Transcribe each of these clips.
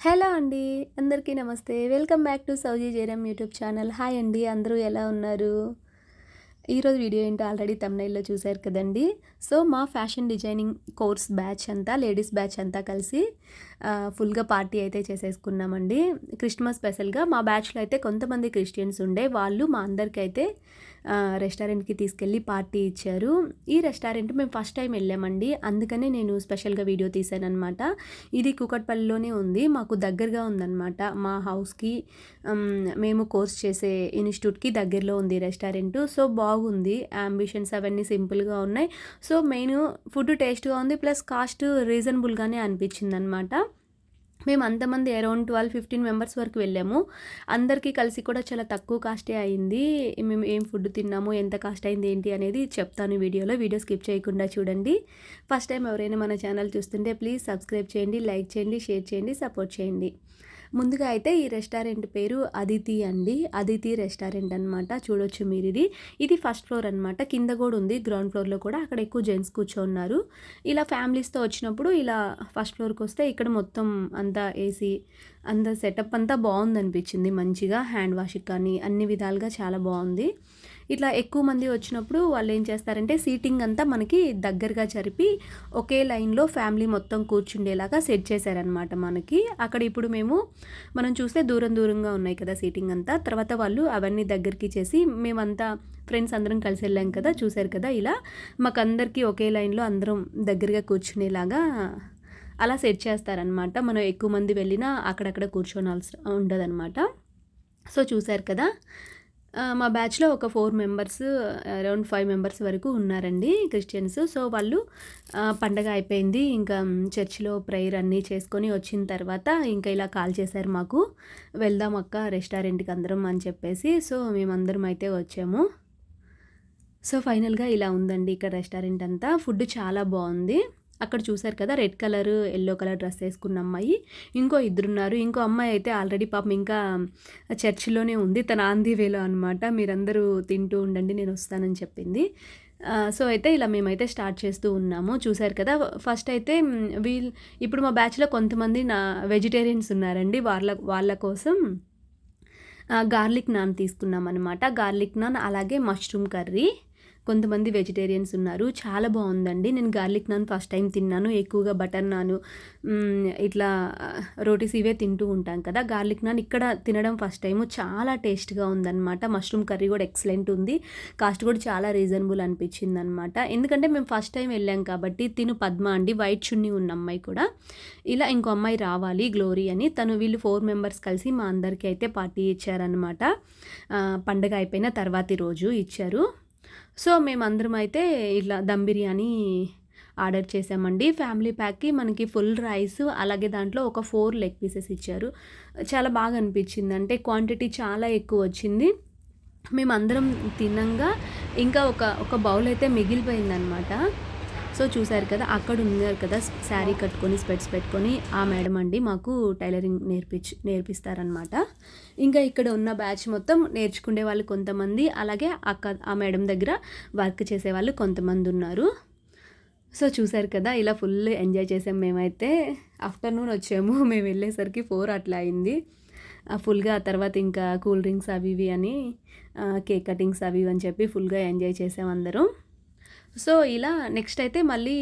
Hello అండి. అందరికీ నమస్తే. వెల్కమ్ బ్యాక్ టు సౌజీ జయరామ్ యూట్యూబ్ ఛానల్. హాయ్ అండి. అందరూ ఎలా ఉన్నారు? ఈరోజు వీడియో ఏంటో ఆల్రెడీ థంబ్‌నెయిల్‌లో చూసారు కదండీ. సో, మా ఫ్యాషన్ డిజైనింగ్ కోర్స్ బ్యాచ్ అంతా, లేడీస్ బ్యాచ్ అంతా కలిసి ఫుల్‌గా పార్టీ అయితే చేసేసుకున్నామండి. క్రిస్మస్ స్పెషల్‌గా మా బ్యాచ్‌లో అయితే కొంతమంది క్రిస్టియన్స్ ఉండే. వాళ్ళు మా అందరికైతే రెస్టారెంట్‌కి తీసుకెళ్ళి పార్టీ ఇచ్చారు. ఈ రెస్టారెంట్ మేము ఫస్ట్ టైం వెళ్ళామండి. అందుకనే నేను స్పెషల్‌గా వీడియో తీశాననమాట. ఇది కూకట్పల్లిలోనే ఉంది. మాకు దగ్గరగా ఉందన్నమాట. మా హౌస్‌కి మేము కోర్స్ చేసే ఇన్‌స్టిట్యూట్‌కి దగ్గరలో ఉంది రెస్టారెంటు. సో, బాగుంది. యాంబిషన్స్ అవన్నీ సింపుల్‌గా ఉన్నాయి. సో, మెయిన్ ఫుడ్ టేస్ట్‌గా ఉంది. ప్లస్ కాస్ట్ రీజనబుల్‌గానే అనిపించిందనమాట. మేము అంతమంది అరౌండ్ 12-15 మెంబర్స్ వరకు వెళ్ళాము. అందరికీ కలిసి కూడా చాలా తక్కువ కాస్టే అయింది. మేము ఏం ఫుడ్ తిన్నాము, ఎంత కాస్ట్ అయింది ఏంటి అనేది చెప్తాను వీడియోలో. వీడియో స్కిప్ చేయకుండా చూడండి. ఫస్ట్ టైం ఎవరైనా మన ఛానల్ చూస్తుంటే ప్లీజ్ సబ్స్క్రైబ్ చేయండి, లైక్ చేయండి, షేర్ చేయండి, సపోర్ట్ చేయండి. ముందుగా అయితే ఈ రెస్టారెంట్ పేరు అదితి అండి. అదితి రెస్టారెంట్ అనమాట. చూడొచ్చు మీరు ఇది. ఇది ఫస్ట్ ఫ్లోర్ అనమాట. కింద కూడా ఉంది, గ్రౌండ్ ఫ్లోర్లో కూడా. అక్కడ ఎక్కువ జెంట్స్ కూర్చోన్నారు. ఇలా ఫ్యామిలీస్తో వచ్చినప్పుడు ఇలా ఫస్ట్ ఫ్లోర్కి వస్తే ఇక్కడ మొత్తం అంతా ఏసీ, అంత సెటప్ అంతా బాగుందనిపించింది. మంచిగా హ్యాండ్ వాష్కి కానీ అన్ని విధాలుగా చాలా బాగుంది. ఇట్లా ఎక్కువ మంది వచ్చినప్పుడు వాళ్ళు ఏం చేస్తారంటే సీటింగ్ అంతా మనకి దగ్గరగా జరిపి ఒకే లైన్లో ఫ్యామిలీ మొత్తం కూర్చుండేలాగా సెట్ చేశారనమాట మనకి. అక్కడ ఇప్పుడు మనం చూస్తే దూరం దూరంగా ఉన్నాయి కదా సీటింగ్ అంతా. తర్వాత వాళ్ళు అవన్నీ దగ్గరికి చేసి మేమంతా ఫ్రెండ్స్ అందరం కలిసి వెళ్ళాం కదా, చూశారు కదా. ఇలా మాకందరికీ ఒకే లైన్లో అందరం దగ్గరగా కూర్చునేలాగా అలా సెట్ చేస్తారనమాట. మనం ఎక్కువ మంది వెళ్ళినా అక్కడక్కడ కూర్చోనాల్సి ఉండదన్నమాట. సో, చూశారు కదా. మా బ్యాచ్‌లో ఒక 4 మెంబర్స్, అరౌండ్ 5 మెంబర్స్ వరకు ఉన్నారండి క్రిస్టియన్స్. సో, వాళ్ళు పండగ అయిపోయింది. ఇంకా చర్చిలో ప్రేయర్ అన్నీ చేసుకొని వచ్చిన తర్వాత ఇంకా ఇలా కాల్ చేశారు మాకు. వెళ్దాం అక్క రెస్టారెంట్‌కి అందరం అని చెప్పేసి. సో, మేమందరం అయితే వచ్చాము. సో, ఫైనల్‌గా ఇలా ఉందండి ఇక్కడ రెస్టారెంట్ అంతా. ఫుడ్ చాలా బాగుంది. అక్కడ చూసారు కదా red colour, yellow colour dress వేసుకున్న అమ్మాయి. ఇంకో ఇద్దరున్నారు. ఇంకో అమ్మాయి అయితే ఆల్రెడీ పాపం ఇంకా చర్చిలోనే ఉంది. తన ఆన్ ది వేలో అనమాట. మీరందరూ తింటూ ఉండండి నేను వస్తానని చెప్పింది. సో, అయితే ఇలా మేమైతే స్టార్ట్ చేస్తూ ఉన్నాము. చూసారు కదా. ఫస్ట్ అయితే ఇప్పుడు మా బ్యాచ్‌లో కొంతమంది వెజిటేరియన్స్ ఉన్నారండి. వాళ్ళ కోసం గార్లిక్ నాన్ తీసుకున్నామన్నమాట. గార్లిక్ నాన్ అలాగే మష్రూమ్ కర్రీ. కొంతమంది వెజిటేరియన్స్ ఉన్నారు. చాలా బాగుందండి. నేను గార్లిక్ నాన్ ఫస్ట్ టైం తిన్నాను. ఎక్కువగా బటర్ నాను, ఇట్లా రోటీస్ ఇవే తింటూ ఉంటాం కదా. గార్లిక్ నాన్ ఇక్కడ తినడం ఫస్ట్ టైము. చాలా టేస్ట్గా ఉందన్నమాట. మష్రూమ్ కర్రీ కూడా ఎక్సలెంట్ ఉంది. కాస్ట్ కూడా చాలా రీజనబుల్ అనిపించింది అనమాట. ఎందుకంటే మేము ఫస్ట్ టైం వెళ్ళాం కాబట్టి. తిను పద్మ అండి, వైట్ చున్నీ ఉన్న అమ్మాయి కూడా. ఇలా ఇంకో అమ్మాయి రావాలి గ్లోరీ అని. వీళ్ళు 4 మెంబర్స్ కలిసి మా అందరికీ అయితే పార్టీ ఇచ్చారనమాట. పండగ అయిపోయిన తర్వాతి రోజు ఇచ్చారు. సో, మేమందరం అయితే ఇట్లా దమ్ బిర్యానీ ఆర్డర్ చేసామండి. ఫ్యామిలీ ప్యాక్‌కి మనకి ఫుల్ రైస్, అలాగే దాంట్లో ఒక 4 లెగ్ పీసెస్ ఇచ్చారు. చాలా బాగా అనిపించింది. అంటే క్వాంటిటీ చాలా ఎక్కువ వచ్చింది. మేమందరం తినంగా ఇంకా ఒక బౌల్ అయితే మిగిలిపోయిందనమాట. సో, చూసారు కదా. అక్కడ ఉన్నారు కదా శారీ కట్టుకొని స్పెట్స్ పెట్టుకొని ఆ మేడం అండి మాకు టైలరింగ్ నేర్పిస్తారనమాట. ఇంకా ఇక్కడ ఉన్న బ్యాచ్ మొత్తం నేర్చుకునే వాళ్ళు కొంతమంది, అలాగే ఆ మేడం దగ్గర వర్క్ చేసేవాళ్ళు కొంతమంది ఉన్నారు. సో, చూసారు కదా. ఇలా ఫుల్ ఎంజాయ్ చేసాం మేమైతే. ఆఫ్టర్నూన్ వచ్చాము. మేము వెళ్ళేసరికి 4 అట్లా అయింది. ఫుల్గా తర్వాత ఇంకా కూల్ డ్రింక్స్ అవి ఇవి అని కేక్ కటింగ్స్ అవి ఇవి అని చెప్పి ఫుల్గా ఎంజాయ్ చేసాం అందరం. సో, ఇలా నెక్స్ట్ అయితే మళ్ళీ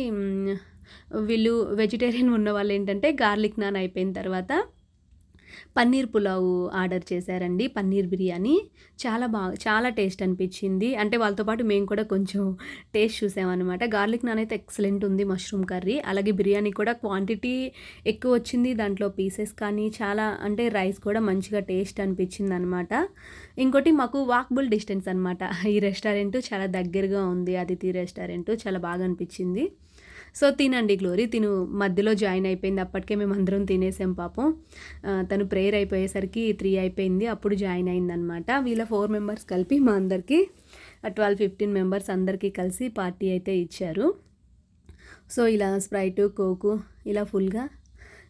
వీళ్ళు వెజిటేరియన్ ఉన్నవాళ్ళు ఏంటంటే గార్లిక్ నాన్ అయిపోయిన తర్వాత పన్నీర్ పులావ్ ఆర్డర్ చేశారండి. పన్నీర్ బిర్యానీ చాలా టేస్ట్ అనిపించింది. అంటే వాళ్ళతో పాటు మేము కూడా కొంచెం టేస్ట్ చూసామన్నమాట. గార్లిక్ నాన్ అయితే ఎక్సలెంట్ ఉంది. మష్రూమ్ కర్రీ అలాగే బిర్యానీ కూడా క్వాంటిటీ ఎక్కువ వచ్చింది. దాంట్లో పీసెస్ కానీ చాలా, అంటే రైస్ కూడా మంచిగా టేస్ట్ అనిపించింది అనమాట. ఇంకోటి మాకు వాకబుల్ డిస్టెన్స్ అనమాట. ఈ రెస్టారెంట్ చాలా దగ్గరగా ఉంది. అదితి రెస్టారెంట్ చాలా బాగా అనిపించింది. సో, తినండి గ్లోరీ. తిను మధ్యలో జాయిన్ అయిపోయింది. అప్పటికే మేమందరం తినేసాం పాపం. తను ప్రేయర్ అయిపోయేసరికి 3 అయిపోయింది. అప్పుడు జాయిన్ అయిందనమాట. వీళ్ళ 4 మెంబర్స్ కలిపి మా అందరికీ 12-15 మెంబర్స్ అందరికీ కలిసి పార్టీ అయితే ఇచ్చారు. సో, ఇలా స్ప్రైటు, కోకు ఇలా ఫుల్గా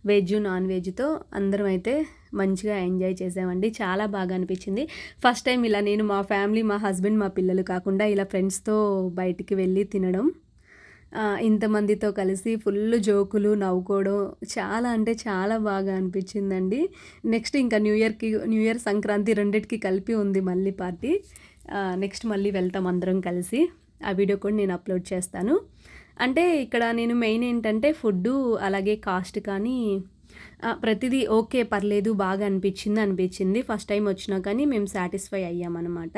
వెజ్, నాన్ వెజ్‌తో అందరం అయితే మంచిగా ఎంజాయ్ చేసామండి. చాలా బాగా అనిపించింది. ఫస్ట్ టైం ఇలా నేను, మా ఫ్యామిలీ, మా హస్బెండ్, మా పిల్లలు కాకుండా ఇలా ఫ్రెండ్స్‌తో బయటికి వెళ్ళి తినడం ఇంతమందితో కలిసి ఫుల్ జోకులు, నవ్వుకోవడం చాలా అంటే చాలా బాగా అనిపించిందండి. నెక్స్ట్ ఇంకా న్యూ ఇయర్, సంక్రాంతి రెండిటికి కలిపి ఉంది మళ్ళీ పార్టీ. నెక్స్ట్ మళ్ళీ వెళ్తాం అందరం కలిసి. ఆ వీడియో కూడా నేను అప్లోడ్ చేస్తాను. అంటే ఇక్కడ నేను మెయిన్ ఏంటంటే ఫుడ్డు, అలాగే కాస్ట్ కానీ ప్రతిదీ ఓకే, పర్లేదు, బాగా అనిపించింది. ఫస్ట్ టైం వచ్చినా కానీ మేము సాటిస్ఫై అయ్యామన్నమాట.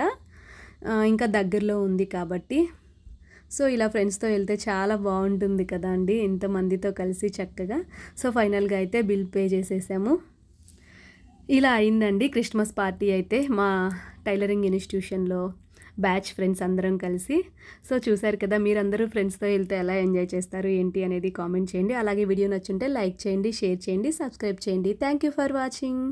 ఇంకా దగ్గరలో ఉంది కాబట్టి. సో ఇలా ఫ్రెండ్స్తో వెళ్తే చాలా బాగుంటుంది కదా అండి, ఇంతమందితో కలిసి చక్కగా. సో ఫైనల్గా అయితే బిల్ పే చేసేసాము. ఇలా అయిందండి క్రిస్మస్ పార్టీ అయితే మా టైలరింగ్ ఇన్స్టిట్యూషన్లో బ్యాచ్ ఫ్రెండ్స్ అందరం కలిసి. సో చూశారు కదా, మీరందరూ ఫ్రెండ్స్తో వెళ్తే ఎలా ఎంజాయ్ చేస్తారు ఏంటి అనేది కామెంట్ చేయండి. అలాగే వీడియో నచ్చుంటే లైక్ చేయండి, షేర్ చేయండి, సబ్స్క్రైబ్ చేయండి. Thank you for watching.